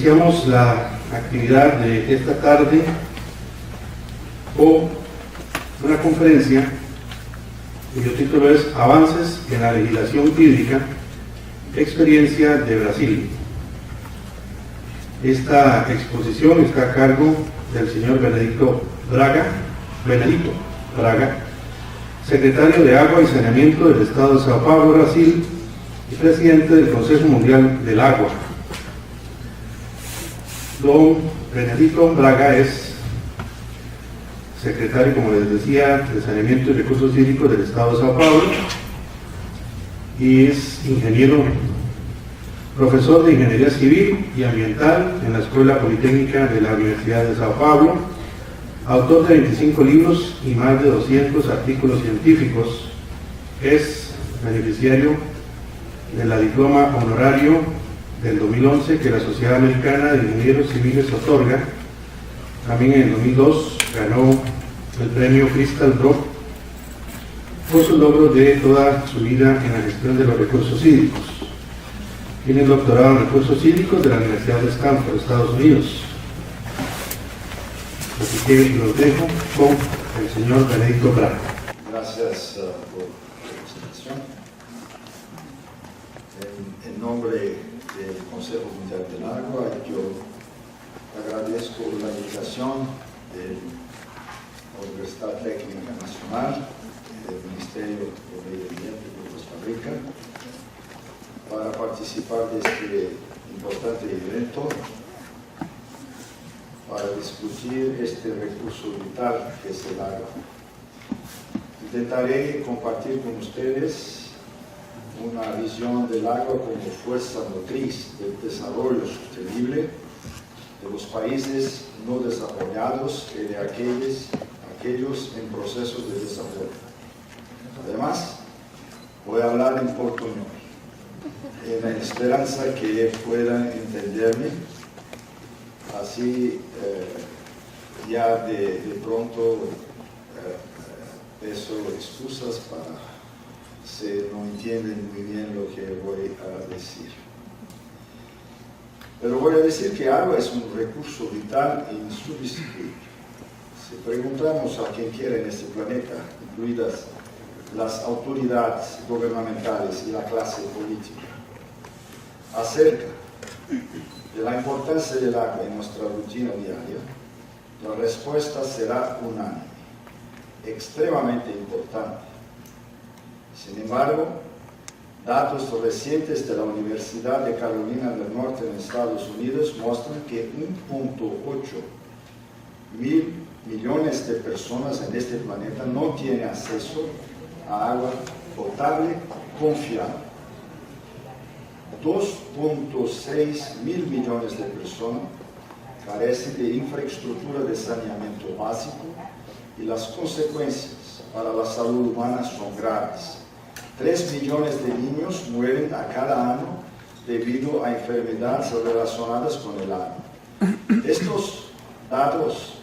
Iniciamos la actividad de esta tarde con una conferencia cuyo título es Avances en la legislación hídrica, experiencia de Brasil. Esta exposición está a cargo del señor Benedito Braga, secretario de Agua y Saneamiento del Estado de Sao Paulo, Brasil, y presidente del Consejo Mundial del Agua. Don Benedito Braga es secretario, como les decía, de Saneamiento y Recursos Hídricos del Estado de Sao Paulo, y es ingeniero, profesor de Ingeniería Civil y Ambiental en la Escuela Politécnica de la Universidad de Sao Paulo, autor de 25 libros y más de 200 artículos científicos. Es beneficiario de la diploma honorario del 2011 que la Sociedad Americana de Ingenieros Civiles otorga. También en el 2002 ganó el premio Crystal Drop por su logro de toda su vida en la gestión de los recursos hídricos. Tiene el doctorado en recursos hídricos de la Universidad de Stanford, Estados Unidos. Así que los dejo con el señor Benedito Braga. Gracias por la presentación. En nombre del Consejo Mundial del Agua, yo agradezco la invitación de la Universidad Técnica Nacional y del Ministerio de Medio Ambiente de Costa Rica para participar de este importante evento, para discutir este recurso vital que es el agua. Intentaré compartir con ustedes una visión del agua como fuerza motriz del desarrollo sostenible de los países no desarrollados y de aquellos en procesos de desarrollo. Además, voy a hablar en portuñol, en la esperanza que puedan entenderme. Así ya de pronto eso excusas para si no entienden muy bien lo que voy a decir. Pero voy a decir que agua es un recurso vital e insustituible. Si preguntamos a quien quiera en este planeta, incluidas las autoridades gubernamentales y la clase política, acerca de la importancia del agua en nuestra rutina diaria, la respuesta será unánime, extremadamente importante. Sin embargo, datos recientes de la Universidad de Carolina del Norte en Estados Unidos muestran que 1.8 mil millones de personas en este planeta no tienen acceso a agua potable confiable. 2.6 mil millones de personas carecen de infraestructura de saneamiento básico y las consecuencias para la salud humana son graves. 3 millones de niños mueren a cada año debido a enfermedades relacionadas con el agua. Estos datos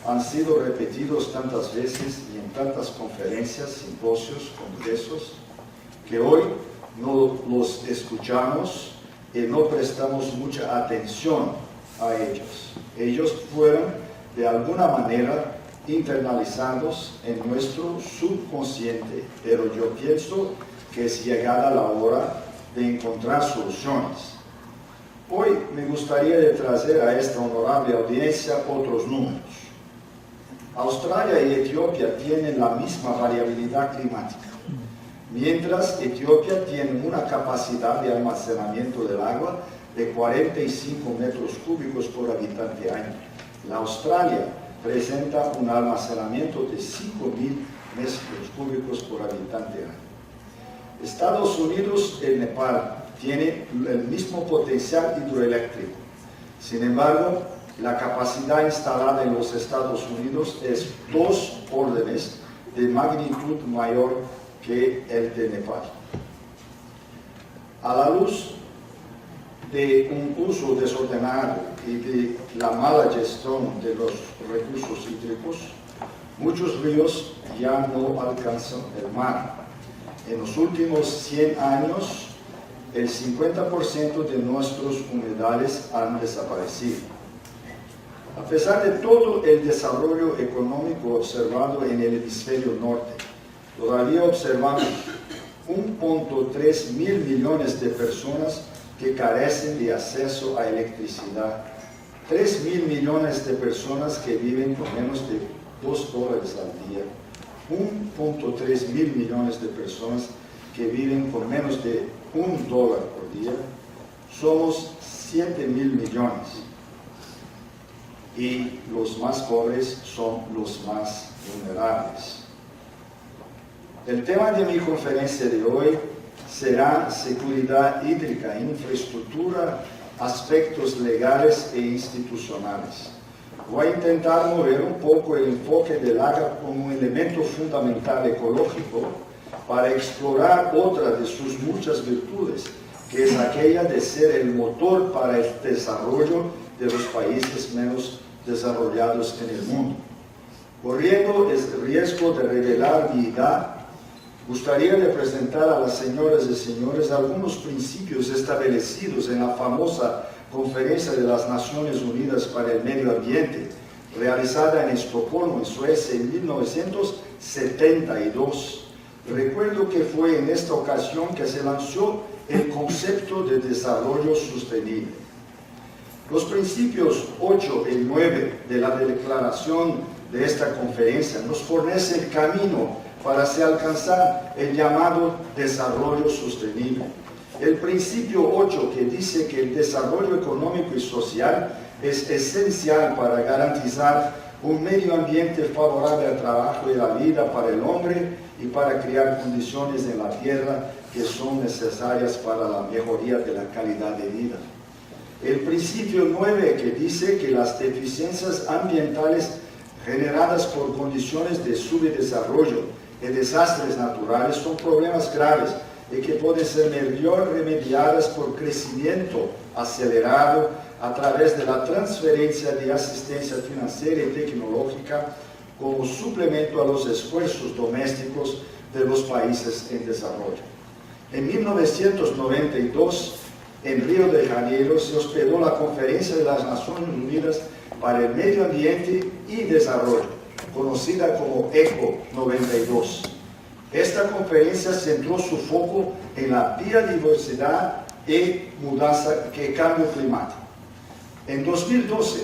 han sido repetidos tantas veces y en tantas conferencias, simposios, congresos, que hoy no los escuchamos y no prestamos mucha atención a ellos. Ellos fueron de alguna manera internalizados en nuestro subconsciente, pero yo pienso que es llegada la hora de encontrar soluciones. Hoy me gustaría traer a esta honorable audiencia otros números. Australia y Etiopía tienen la misma variabilidad climática, mientras Etiopía tiene una capacidad de almacenamiento del agua de 45 metros cúbicos por habitante año. La Australia presenta un almacenamiento de 5.000 metros cúbicos por habitante año. Estados Unidos y Nepal tienen el mismo potencial hidroeléctrico. Sin embargo, la capacidad instalada en los Estados Unidos es 2 órdenes de magnitud mayor que el de Nepal. A la luz de un uso desordenado y de la mala gestión de los recursos hídricos, muchos ríos ya no alcanzan el mar. En los últimos 100 años, el 50% de nuestros humedales han desaparecido. A pesar de todo el desarrollo económico observado en el hemisferio norte, todavía observamos 1.3 mil millones de personas que carecen de acceso a electricidad, 3 mil millones de personas que viven con menos de $2 al día, 1.3 mil millones de personas que viven con menos de $1 por día, somos 7 mil millones. Y los más pobres son los más vulnerables. El tema de mi conferencia de hoy será seguridad hídrica, infraestructura, aspectos legales e institucionales. Voy a intentar mover un poco el enfoque del agua como un elemento fundamental ecológico para explorar otra de sus muchas virtudes, que es aquella de ser el motor para el desarrollo de los países menos desarrollados en el mundo. Corriendo el riesgo de revelar mi edad, gustaría presentar a las señoras y señores algunos principios establecidos en la famosa Conferencia de las Naciones Unidas para el Medio Ambiente, realizada en Estocolmo, en Suecia, en 1972. Recuerdo que fue en esta ocasión que se lanzó el concepto de desarrollo sostenible. Los principios 8 y 9 de la declaración de esta conferencia nos fornecen el camino para alcanzar el llamado desarrollo sostenible. El principio 8, que dice que el desarrollo económico y social es esencial para garantizar un medio ambiente favorable al trabajo y la vida para el hombre y para crear condiciones en la tierra que son necesarias para la mejoría de la calidad de vida. El principio 9, que dice que las deficiencias ambientales generadas por condiciones de subdesarrollo y desastres naturales son problemas graves y que pueden ser mejor remediadas por crecimiento acelerado a través de la transferencia de asistencia financiera y tecnológica como suplemento a los esfuerzos domésticos de los países en desarrollo. En 1992, en Río de Janeiro, se hospedó la Conferencia de las Naciones Unidas para el Medio Ambiente y Desarrollo, conocida como ECO 92. Esta conferencia centró su foco en la biodiversidad y cambio climático. En 2012,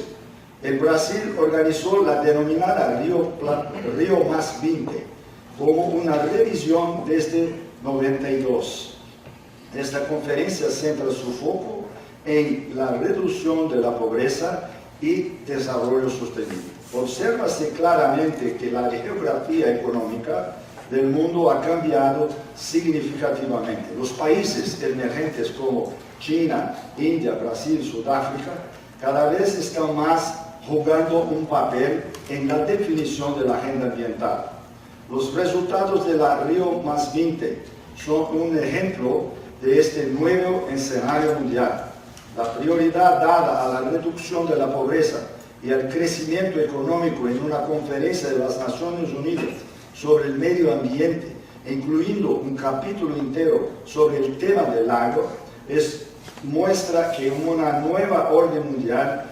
el Brasil organizó la denominada Río +20 como una revisión desde 92. Esta conferencia centra su foco en la reducción de la pobreza y desarrollo sostenible. Obsérvase claramente que la geografía económica del mundo ha cambiado significativamente. Los países emergentes como China, India, Brasil, Sudáfrica, cada vez están más jugando un papel en la definición de la agenda ambiental. Los resultados de la Río +20 son un ejemplo de este nuevo escenario mundial. La prioridad dada a la reducción de la pobreza y al crecimiento económico en una conferencia de las Naciones Unidas sobre el medio ambiente, incluyendo un capítulo entero sobre el tema del agua, muestra que una nueva orden mundial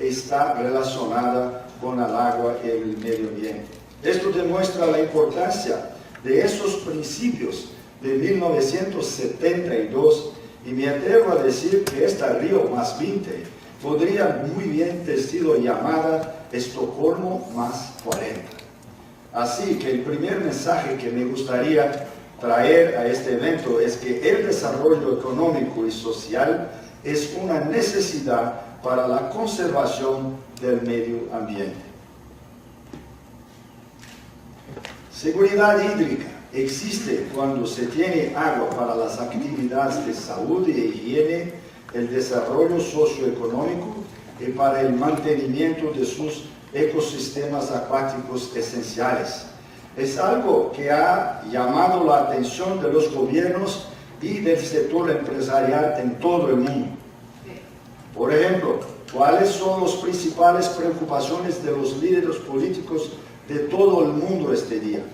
está relacionada con el agua y el medio ambiente. Esto demuestra la importancia de esos principios de 1972 y me atrevo a decir que esta Río +20 podría muy bien haber sido llamada Estocolmo +40. Así que el primer mensaje que me gustaría traer a este evento es que el desarrollo económico y social es una necesidad para la conservación del medio ambiente. Seguridad hídrica existe cuando se tiene agua para las actividades de salud y higiene, el desarrollo socioeconómico y para el mantenimiento de sus ecosistemas acuáticos esenciales. Es algo que ha llamado la atención de los gobiernos y del sector empresarial en todo el mundo. Por ejemplo, ¿cuáles son las principales preocupaciones de los líderes políticos de todo el mundo este día?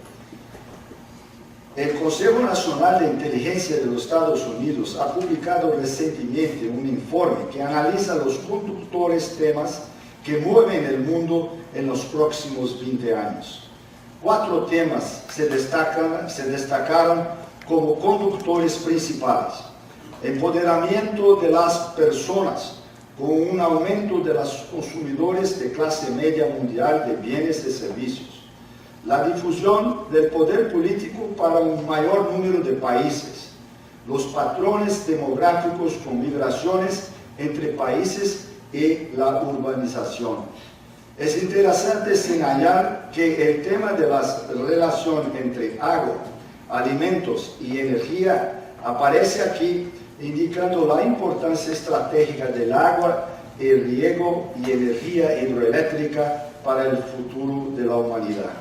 El Consejo Nacional de Inteligencia de los Estados Unidos ha publicado recientemente un informe que analiza los conductores temas que mueven el mundo en los próximos 20 años. 4 temas se destacaron como conductores principales: empoderamiento de las personas, con un aumento de los consumidores de clase media mundial de bienes y servicios; la difusión del poder político para un mayor número de países; los patrones demográficos con migraciones entre países y la urbanización. Es interesante señalar que el tema de la relación entre agua, alimentos y energía aparece aquí, indicando la importancia estratégica del agua, el riego y energía hidroeléctrica para el futuro de la humanidad.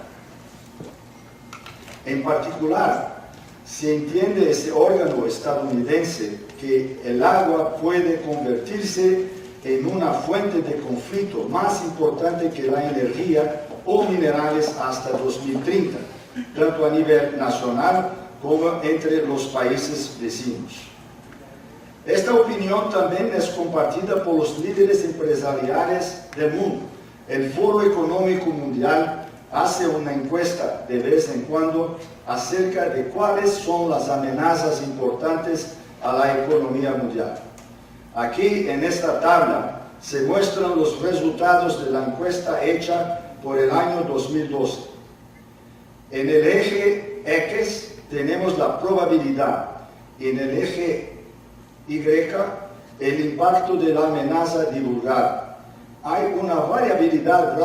En particular, se entiende ese órgano estadounidense que el agua puede convertirse en una fuente de conflicto más importante que la energía o minerales hasta 2030, tanto a nivel nacional como entre los países vecinos. Esta opinión también es compartida por los líderes empresariales del mundo. El Foro Económico Mundial hace una encuesta de vez en cuando acerca de cuáles son las amenazas importantes a la economía mundial. Aquí en esta tabla se muestran los resultados de la encuesta hecha por el año 2012. En el eje X tenemos la probabilidad y en el eje Y el impacto de la amenaza divulgada. Hay una variabilidad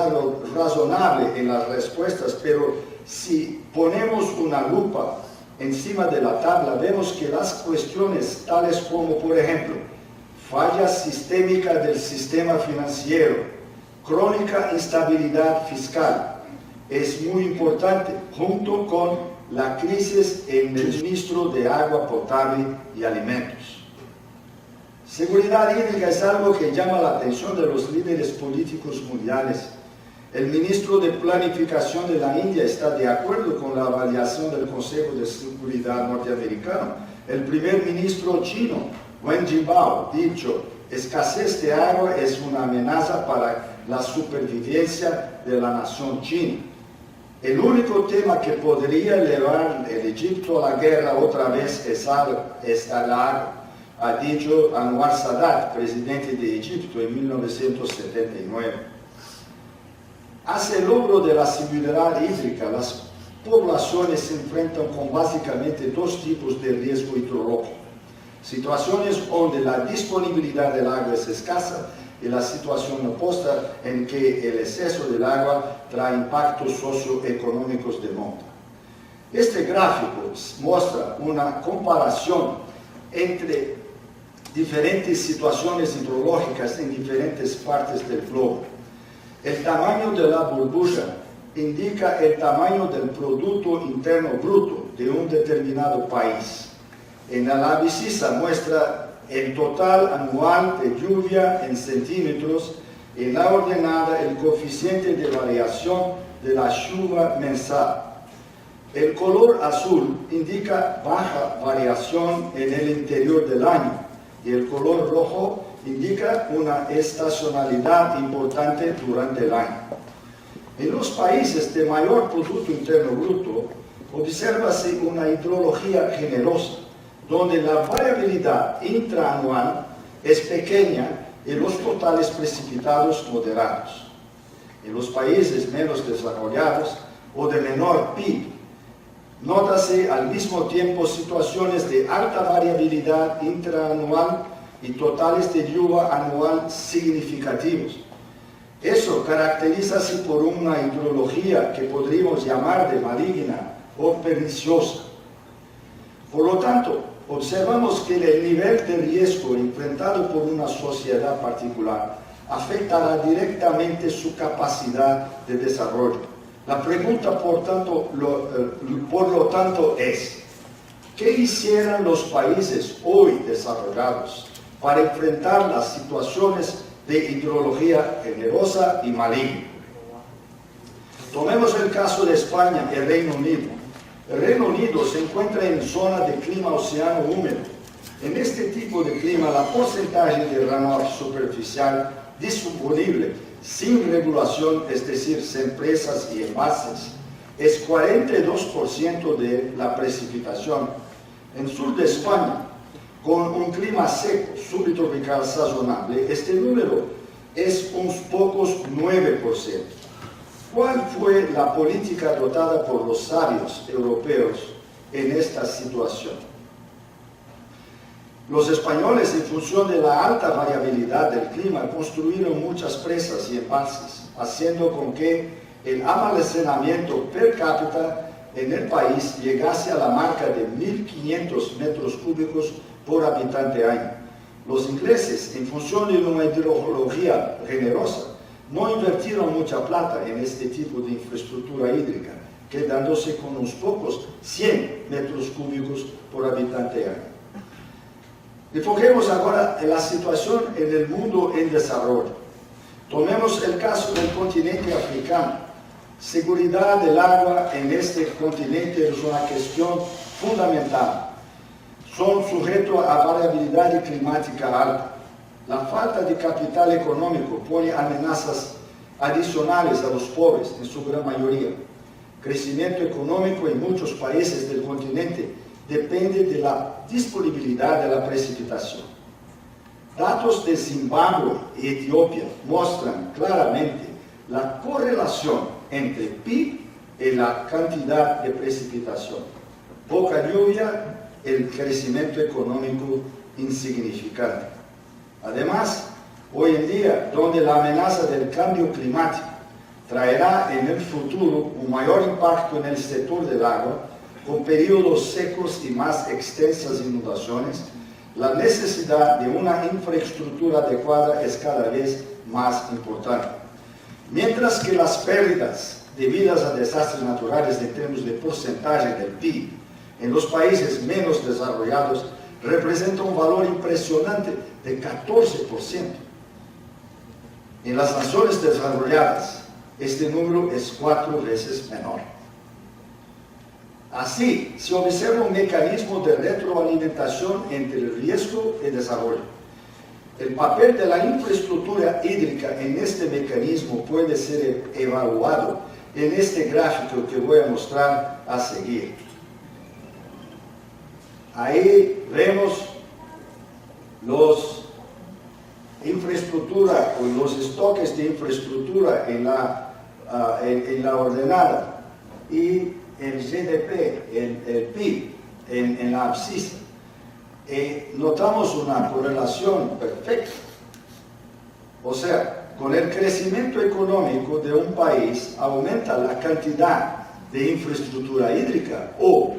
razonable en las respuestas, pero si ponemos una lupa encima de la tabla, vemos que las cuestiones tales como, por ejemplo, falla sistémica del sistema financiero, crónica instabilidad fiscal, es muy importante, junto con la crisis en el suministro de agua potable y alimentos. Seguridad hídrica es algo que llama la atención de los líderes políticos mundiales. El ministro de Planificación de la India está de acuerdo con la avaliación del Consejo de Seguridad norteamericano. El primer ministro chino, Wen Jiabao, dicho: escasez de agua es una amenaza para la supervivencia de la nación china. El único tema que podría llevar el Egipto a la guerra otra vez es el agua, ha dicho Anwar Sadat, presidente de Egipto en 1979. Hacia el logro de la seguridad hídrica, las poblaciones se enfrentan con básicamente 2 tipos de riesgo hidrológico: situaciones donde la disponibilidad del agua es escasa y la situación opuesta en que el exceso del agua trae impactos socioeconómicos de monta. Este gráfico muestra una comparación entre diferentes situaciones hidrológicas en diferentes partes del globo. El tamaño de la burbuja indica el tamaño del Producto Interno Bruto de un determinado país. En la abscisa muestra el total anual de lluvia en centímetros, y en la ordenada el coeficiente de variación de la lluvia mensal. El color azul indica baja variación en el interior del año y el color rojo indica una estacionalidad importante durante el año. En los países de mayor Producto Interno Bruto, obsérvase una hidrología generosa, donde la variabilidad intraanual es pequeña y los totales precipitados moderados. En los países menos desarrollados o de menor PIB, nótase al mismo tiempo situaciones de alta variabilidad intraanual y totales de lluvia anual significativos. Eso caracterízase por una hidrología que podríamos llamar de maligna o perniciosa. Por lo tanto, observamos que el nivel de riesgo enfrentado por una sociedad particular afectará directamente su capacidad de desarrollo. La pregunta, por lo tanto, es: ¿qué hicieran los países hoy desarrollados para enfrentar las situaciones de hidrología generosa y maligna? Tomemos el caso de España y el Reino Unido. El Reino Unido se encuentra en zona de clima océano húmedo. En este tipo de clima, la porcentaje de runoff superficial disponible sin regulación, es decir, sin presas y embalses, es 42% de la precipitación. En sur de España, con un clima seco, subtropical sazonable, este número es unos pocos 9%. ¿Cuál fue la política adoptada por los sabios europeos en esta situación? Los españoles, en función de la alta variabilidad del clima, construyeron muchas presas y embalses, haciendo con que el almacenamiento per cápita en el país llegase a la marca de 1.500 metros cúbicos por habitante año. Los ingleses, en función de una hidrología generosa, no invirtieron mucha plata en este tipo de infraestructura hídrica, quedándose con unos pocos 100 metros cúbicos por habitante año. Enfoquemos ahora en la situación en el mundo en desarrollo. Tomemos el caso del continente africano. Seguridad del agua en este continente es una cuestión fundamental. Son sujetos a variabilidad climática alta. La falta de capital económico pone amenazas adicionales a los pobres, en su gran mayoría. Crecimiento económico en muchos países del continente depende de la disponibilidad de la precipitación. Datos de Zimbabue y Etiopía muestran claramente la correlación entre PIB y la cantidad de precipitación. Poca lluvia, el crecimiento económico insignificante. Además, hoy en día, donde la amenaza del cambio climático traerá en el futuro un mayor impacto en el sector del agua, con periodos secos y más extensas inundaciones, la necesidad de una infraestructura adecuada es cada vez más importante. Mientras que las pérdidas debidas a desastres naturales en términos de porcentaje del PIB en los países menos desarrollados representan un valor impresionante de 14%. En las naciones desarrolladas, este número es 4 veces menor. Así, se observa un mecanismo de retroalimentación entre el riesgo y el desarrollo. El papel de la infraestructura hídrica en este mecanismo puede ser evaluado en este gráfico que voy a mostrar a seguir. Ahí vemos los estoques de infraestructura en la ordenada y el GDP, el PIB en la abscisa. Notamos una correlación perfecta. O sea, con el crecimiento económico de un país aumenta la cantidad de infraestructura hídrica, o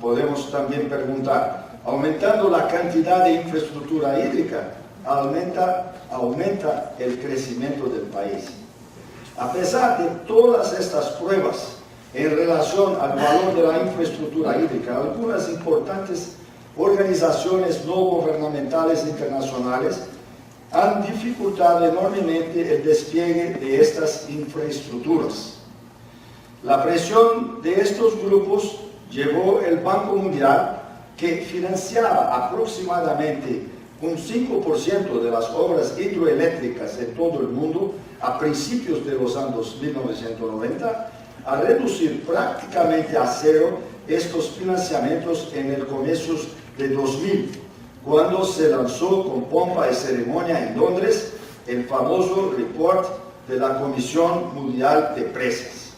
podemos también preguntar, aumentando la cantidad de infraestructura hídrica, aumenta el crecimiento del país. A pesar de todas estas pruebas en relación al valor de la infraestructura hídrica, algunas importantes organizaciones no gubernamentales internacionales han dificultado enormemente el despliegue de estas infraestructuras. La presión de estos grupos llevó el Banco Mundial, que financiaba aproximadamente un 5% de las obras hidroeléctricas en todo el mundo a principios de los años 1990, a reducir prácticamente a cero estos financiamientos en el comienzo de 2000, cuando se lanzó con pompa y ceremonia en Londres el famoso report de la Comisión Mundial de Presas.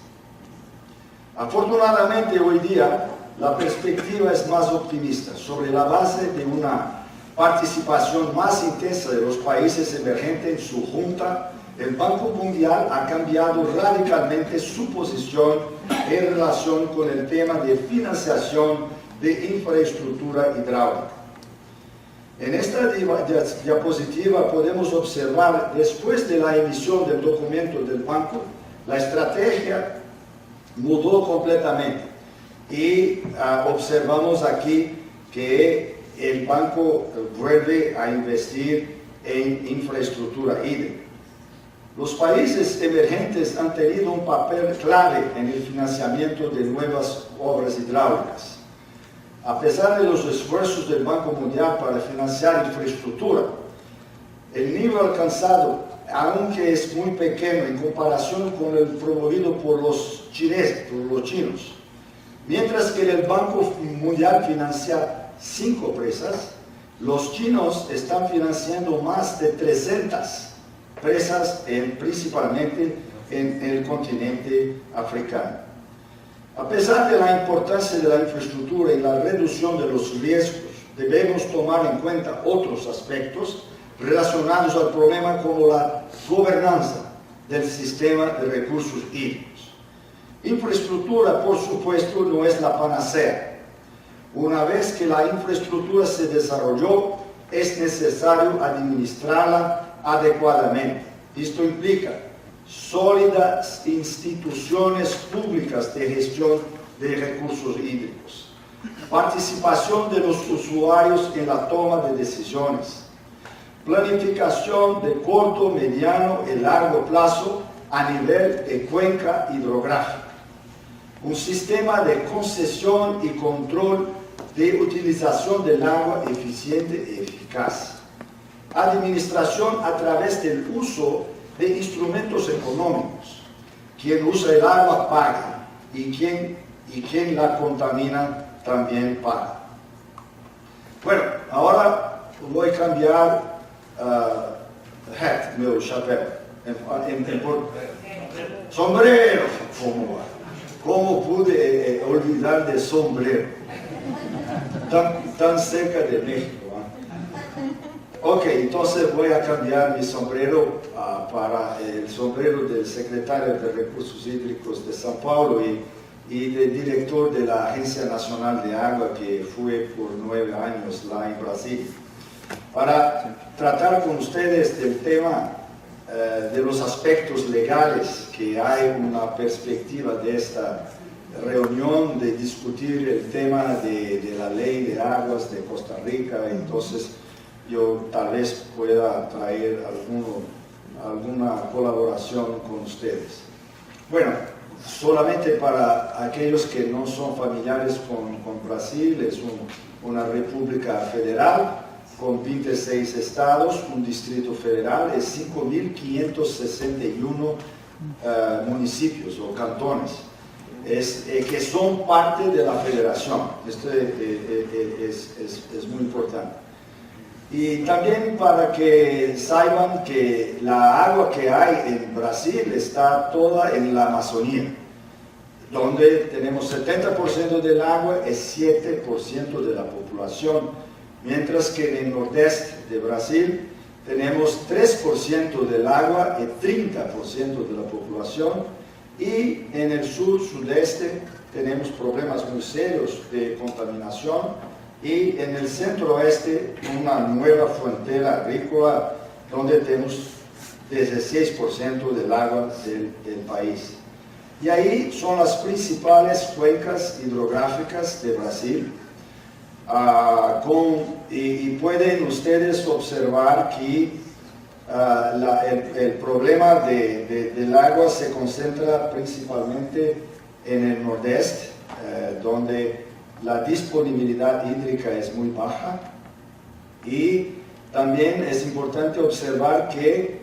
Afortunadamente, hoy día, la perspectiva es más optimista, sobre la base de una participación más intensa de los países emergentes en su junta. El Banco Mundial ha cambiado radicalmente su posición en relación con el tema de financiación de infraestructura hidráulica. En esta diapositiva podemos observar, después de la emisión del documento del banco, la estrategia mudó completamente y observamos aquí que el banco vuelve a investir en infraestructura hídrica. Los países emergentes han tenido un papel clave en el financiamiento de nuevas obras hidráulicas. A pesar de los esfuerzos del Banco Mundial para financiar infraestructura, el nivel alcanzado, aunque es muy pequeño en comparación con el promovido por los chinos. Mientras que el Banco Mundial financia 5 presas, los chinos están financiando más de 300 presas, principalmente en el continente africano. A pesar de la importancia de la infraestructura y la reducción de los riesgos, debemos tomar en cuenta otros aspectos relacionados al problema como la gobernanza del sistema de recursos hídricos. Infraestructura, por supuesto, no es la panacea. Una vez que la infraestructura se desarrolló, es necesario administrarla adecuadamente. Esto implica sólidas instituciones públicas de gestión de recursos hídricos, participación de los usuarios en la toma de decisiones, planificación de corto, mediano y largo plazo a nivel de cuenca hidrográfica, un sistema de concesión y control de utilización del agua eficiente y eficaz, administración a través del uso de instrumentos económicos. Quien usa el agua paga y quien la contamina también paga. Bueno, ahora voy a cambiar meu chapéu. Sombrero. ¿Cómo pude olvidar de sombrero? Tan cerca de México. Ok, entonces voy a cambiar mi sombrero para el sombrero del secretario de Recursos Hídricos de São Paulo y del director de la Agencia Nacional de Agua, que fue por 9 años lá en Brasil, para tratar con ustedes del tema de los aspectos legales, que hay una perspectiva de esta reunión de discutir el tema de la ley de aguas de Costa Rica. Entonces yo tal vez pueda traer alguna colaboración con ustedes. Bueno, solamente para aquellos que no son familiares con Brasil, es una república federal con 26 estados, un distrito federal, es 5.561 municipios o cantones, que son parte de la federación. Esto es muy importante. Y también para que sepan que la agua que hay en Brasil está toda en la Amazonía, donde tenemos 70% del agua, es 7% de la población, mientras que en el nordeste de Brasil tenemos 3% del agua y 30% de la población, y en el sur-sudeste tenemos problemas muy serios de contaminación, y en el centro-oeste una nueva frontera agrícola donde tenemos 16% del agua del país. Y ahí son las principales cuencas hidrográficas de Brasil. Y pueden ustedes observar que el problema del agua se concentra principalmente en el nordeste, donde la disponibilidad hídrica es muy baja, y también es importante observar que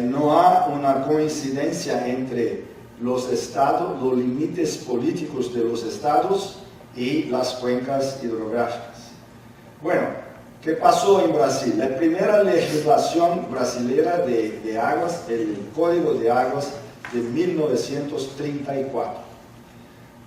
no hay una coincidencia entre los estados, los límites políticos de los estados y las cuencas hidrográficas. Bueno, ¿qué pasó en Brasil? La primera legislación brasilera de aguas, el Código de Aguas de 1934.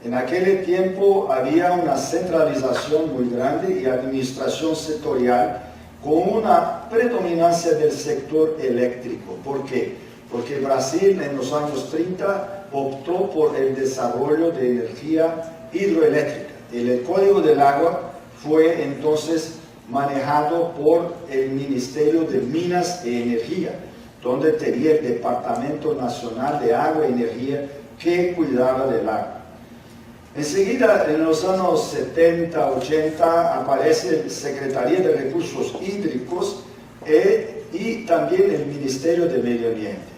En aquel tiempo había una centralización muy grande y administración sectorial con una predominancia del sector eléctrico. ¿Por qué? Porque Brasil en los años 30 optó por el desarrollo de energía hidroeléctrica. El Código del Agua fue entonces manejado por el Ministerio de Minas y Energía, donde tenía el Departamento Nacional de Agua y Energía que cuidaba del agua. Enseguida, en los años 70, 80, aparece la Secretaría de Recursos Hídricos y también el Ministerio de Medio Ambiente.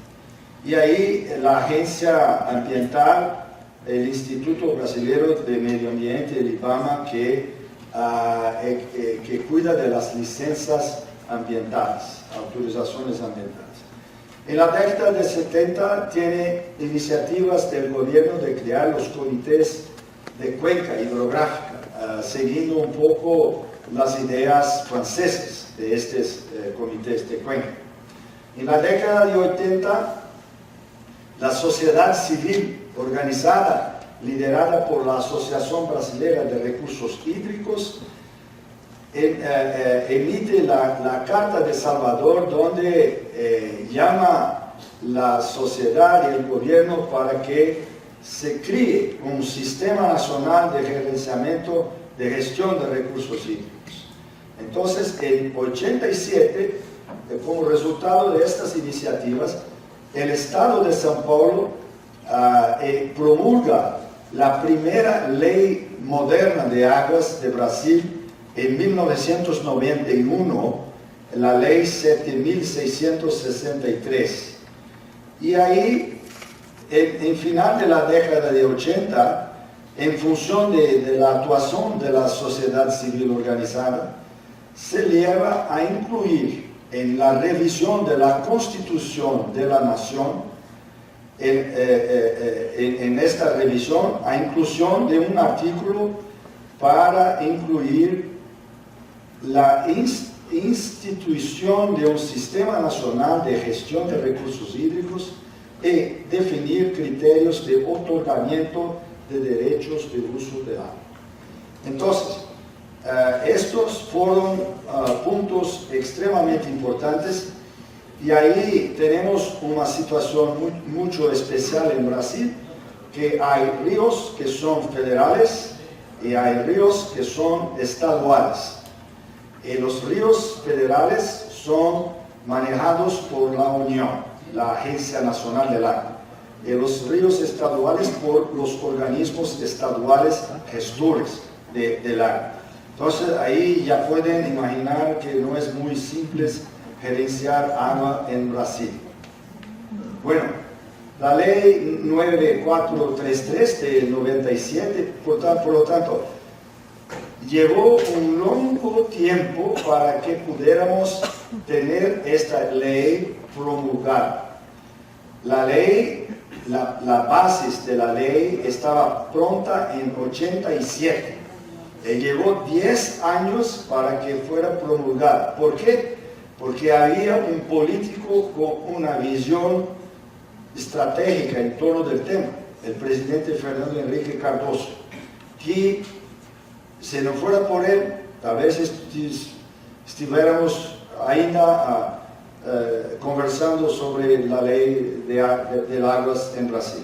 y ahí la agencia ambiental, el Instituto Brasileño de Medio Ambiente, el IBAMA, que cuida de las licencias ambientales, autorizaciones ambientales. En la década de 70 tiene iniciativas del gobierno de crear los comités de cuenca hidrográfica, siguiendo un poco las ideas francesas de estos comités de cuenca. En la década de 80, la sociedad civil organizada, liderada por la Asociación Brasileña de Recursos Hídricos, emite la Carta de Salvador, donde llama la sociedad y el gobierno para que se críe un sistema nacional de gerenciamiento, de gestión de recursos hídricos. Entonces, en 87, como resultado de estas iniciativas, el Estado de São Paulo promulga la primera ley moderna de aguas de Brasil en 1991, la ley 7663. Y ahí, en final de la década de 80, en función de la actuación de la sociedad civil organizada, se lleva a incluir en la revisión de la Constitución de la Nación, en esta revisión, a inclusión de un artículo para incluir la institución de un sistema nacional de gestión de recursos hídricos y definir criterios de otorgamiento de derechos de uso del agua. Entonces, estos fueron puntos extremadamente importantes, y ahí tenemos una situación mucho especial en Brasil, que hay ríos que son federales y hay ríos que son estaduales. Y los ríos federales son manejados por la Unión, la Agencia Nacional del Agua, y los ríos estaduales por los organismos estaduales gestores del agua. Entonces ahí ya pueden imaginar que no es muy simple gerenciar agua en Brasil. Bueno, la ley 9433 de 97, por lo tanto, llevó un largo tiempo para que pudiéramos tener esta ley promulgada. La ley, la base de la ley estaba pronta en 87. Llevó 10 años para que fuera promulgada. ¿Por qué? Porque había un político con una visión estratégica en torno del tema, el presidente Fernando Henrique Cardoso, que si no fuera por él, tal vez estuviéramos ainda conversando sobre la ley de aguas en Brasil.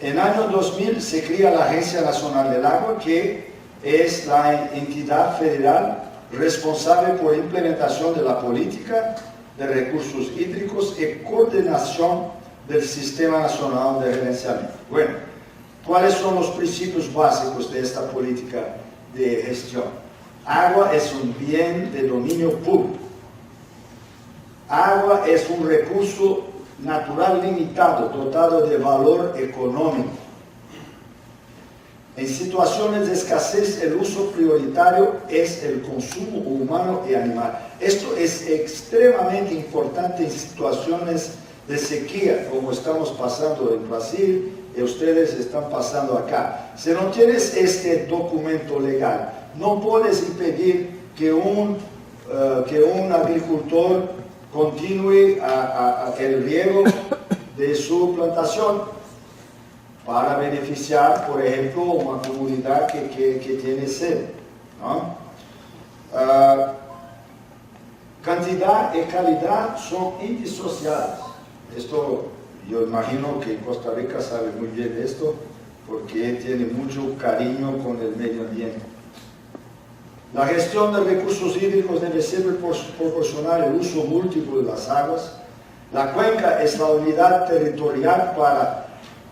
En el año 2000 se crea la Agencia Nacional del Agua, que es la entidad federal responsable por implementación de la política de recursos hídricos y coordinación del Sistema Nacional de Gerenciamiento. Bueno, ¿cuáles son los principios básicos de esta política de gestión? Agua es un bien de dominio público. Agua es un recurso natural limitado, dotado de valor económico. En situaciones de escasez, el uso prioritario es el consumo humano y animal. Esto es extremadamente importante en situaciones de sequía, como estamos pasando en Brasil y ustedes están pasando acá. Si no tienes este documento legal, no puedes impedir que un agricultor continúe el riego de su plantación, para beneficiar, por ejemplo, una comunidad que tiene sed, ¿no? Cantidad y calidad son indisociables. Esto yo imagino que Costa Rica sabe muy bien esto, porque tiene mucho cariño con el medio ambiente. La gestión de recursos hídricos debe ser proporcionar el uso múltiple de las aguas. La cuenca es la unidad territorial para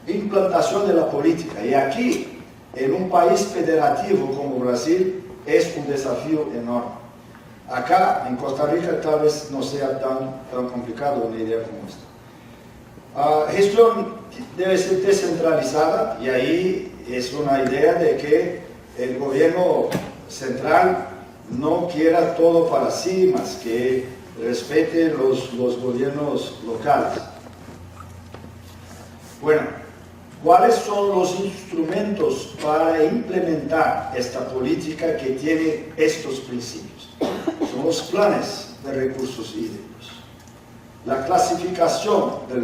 implantación de la política, y aquí, en un país federativo como Brasil, es un desafío enorme. Acá, en Costa Rica, tal vez no sea tan complicado una idea como esta. Gestión debe ser descentralizada y ahí es una idea de que el gobierno central no quiera todo para sí, más que respete los gobiernos locales. Bueno, ¿cuáles son los instrumentos para implementar esta política que tiene estos principios? Son los planes de recursos hídricos. La clasificación de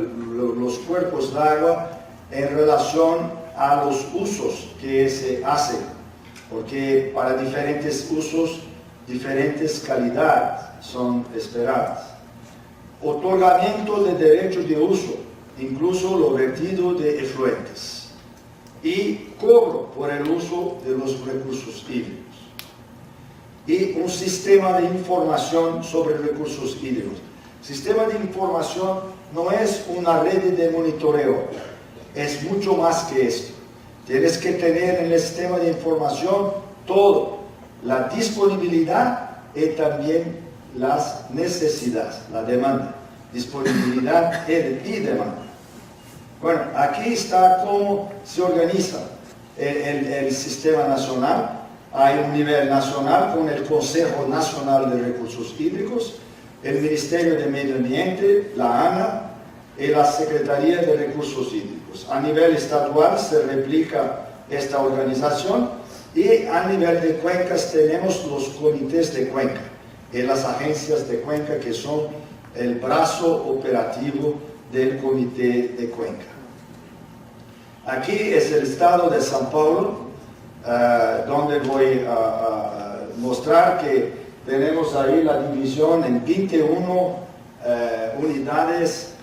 los cuerpos de agua en relación a los usos que se hacen, porque para diferentes usos, diferentes calidades son esperadas. Otorgamiento de derechos de uso, incluso lo vertido de efluentes, y cobro por el uso de los recursos hídricos. Y un sistema de información sobre recursos hídricos. Sistema de información no es una red de monitoreo, es mucho más que esto. Tienes que tener en el sistema de información todo, la disponibilidad y también las necesidades, la demanda, disponibilidad y demanda. Bueno, aquí está cómo se organiza el sistema nacional. Hay un nivel nacional con el Consejo Nacional de Recursos Hídricos, el Ministerio de Medio Ambiente, la ANA y la Secretaría de Recursos Hídricos. A nivel estatal se replica esta organización y a nivel de cuencas tenemos los comités de cuenca y las agencias de cuenca que son el brazo operativo del comité de cuenca. Aquí es el estado de São Paulo, donde voy a mostrar que tenemos ahí la división en 21 unidades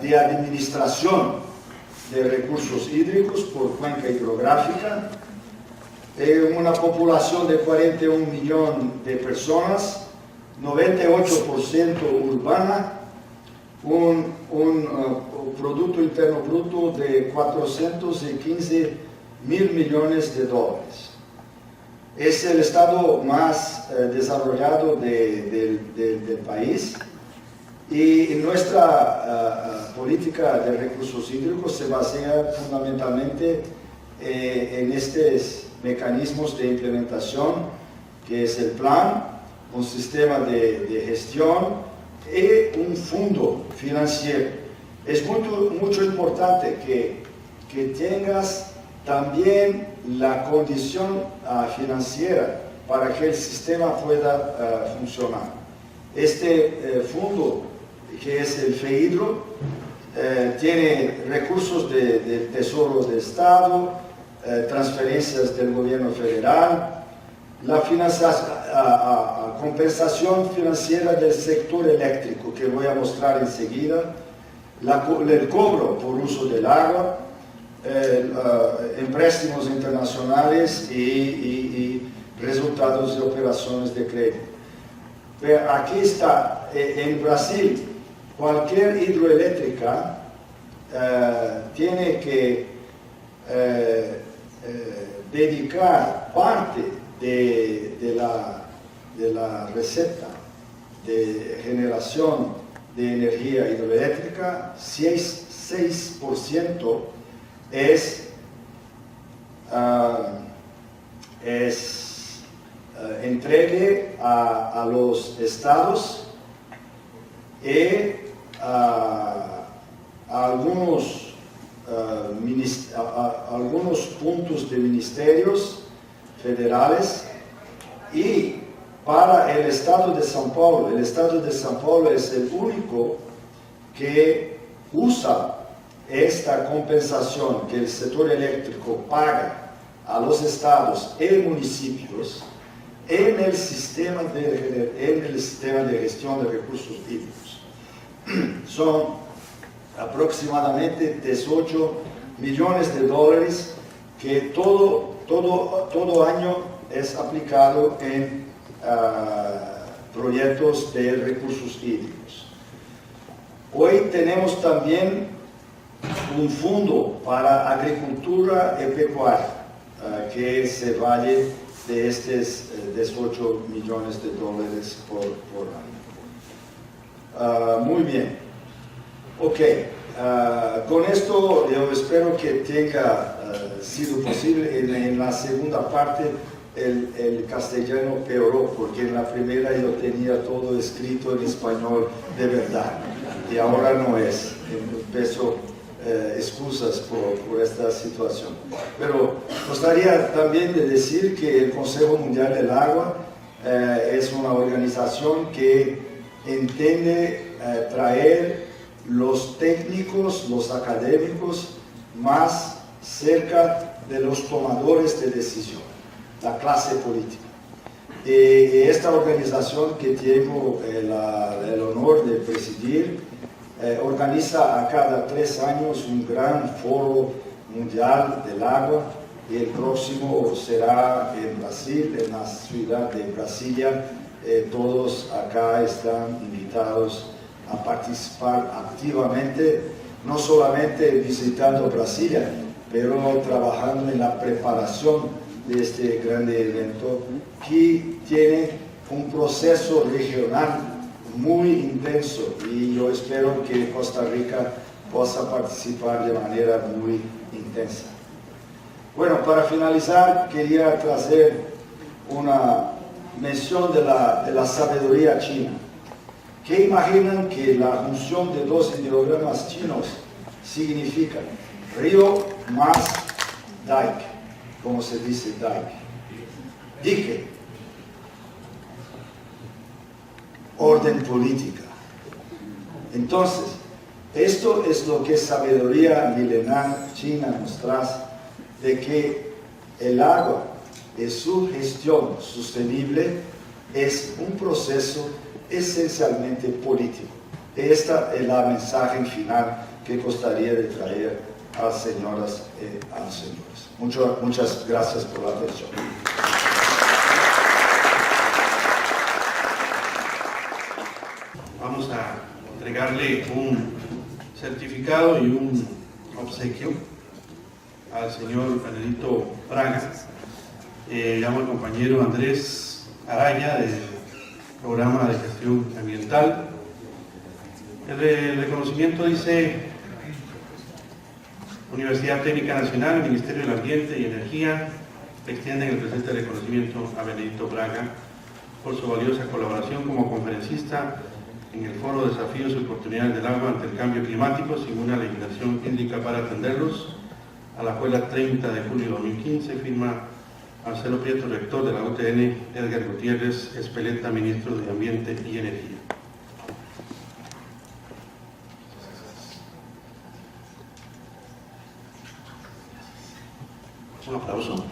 de administración de recursos hídricos por cuenca hidrográfica, una población de 41 millones de personas, 98% urbana, un Producto Interno Bruto de 415 mil millones de dólares. Es el estado más desarrollado del país y nuestra política de recursos hídricos se basa fundamentalmente en estos mecanismos de implementación, que es el plan, un sistema de gestión y un fondo financiero. Es mucho importante que tengas también la condición financiera para que el sistema pueda funcionar. Este fondo, que es el FEHIDRO, tiene recursos del Tesoro de Estado, transferencias del gobierno federal, la compensación financiera del sector eléctrico, que voy a mostrar enseguida, el cobro por uso del agua, empréstamos internacionales y resultados de operaciones de crédito. Pero aquí está, en Brasil, cualquier hidroeléctrica tiene que dedicar parte de la receta de generación de energía hidroeléctrica, 6% es entregue a los estados y a algunos puntos de ministerios federales. Y para el estado de São Paulo, el estado de São Paulo es el único que usa esta compensación que el sector eléctrico paga a los estados y municipios en el sistema de gestión de recursos hídricos. Son aproximadamente 18 millones de dólares que todo año es aplicado en proyectos de recursos hídricos. Hoy tenemos también un fondo para agricultura y pecuaria que se vale de estos 18 millones de dólares por año. Muy bien. Ok, Con esto yo espero que tenga sido posible. En la segunda parte el castellano peoró, porque en la primera yo tenía todo escrito en español de verdad y ahora no es. Empiezo excusas por esta situación. Pero gustaría también de decir que el Consejo Mundial del Agua es una organización que entiende traer los técnicos, los académicos más cerca de los tomadores de decisión, la clase política. Esta organización que tengo el honor de presidir organiza a cada 3 años un gran foro mundial del agua, y el próximo será en Brasil, en la ciudad de Brasilia. Todos acá están invitados a participar activamente, no solamente visitando Brasilia, pero trabajando en la preparación de este grande evento, que tiene un proceso regional muy intenso, y yo espero que Costa Rica pueda participar de manera muy intensa. Bueno, para finalizar, quería traer una mención de la sabiduría china. ¿Qué imaginan que la junción de 2 ideogramas chinos significa? Río más dike, como se dice dike. Dique. Orden política. Entonces, esto es lo que sabiduría milenar china nos trae, de que el agua y su gestión sostenible es un proceso esencialmente político. Esta es la mensaje final que gustaría de traer a las señoras y a los señores. Muchas gracias por la atención. Vamos a entregarle un certificado y un obsequio al señor Benedito Braga. Llamo al compañero Andrés Araya del Programa de Gestión Ambiental. El reconocimiento dice: Universidad Técnica Nacional, Ministerio del Ambiente y Energía extienden el presente reconocimiento a Benedito Braga por su valiosa colaboración como conferencista en el Foro Desafíos y Oportunidades del Agua ante el Cambio Climático, sin una legislación hídrica para atenderlos, a la cual 30 de julio de 2015 firma Marcelo Prieto, rector de la UTN, Edgar Gutiérrez Espeleta, ministro de Ambiente y Energía. Un aplauso.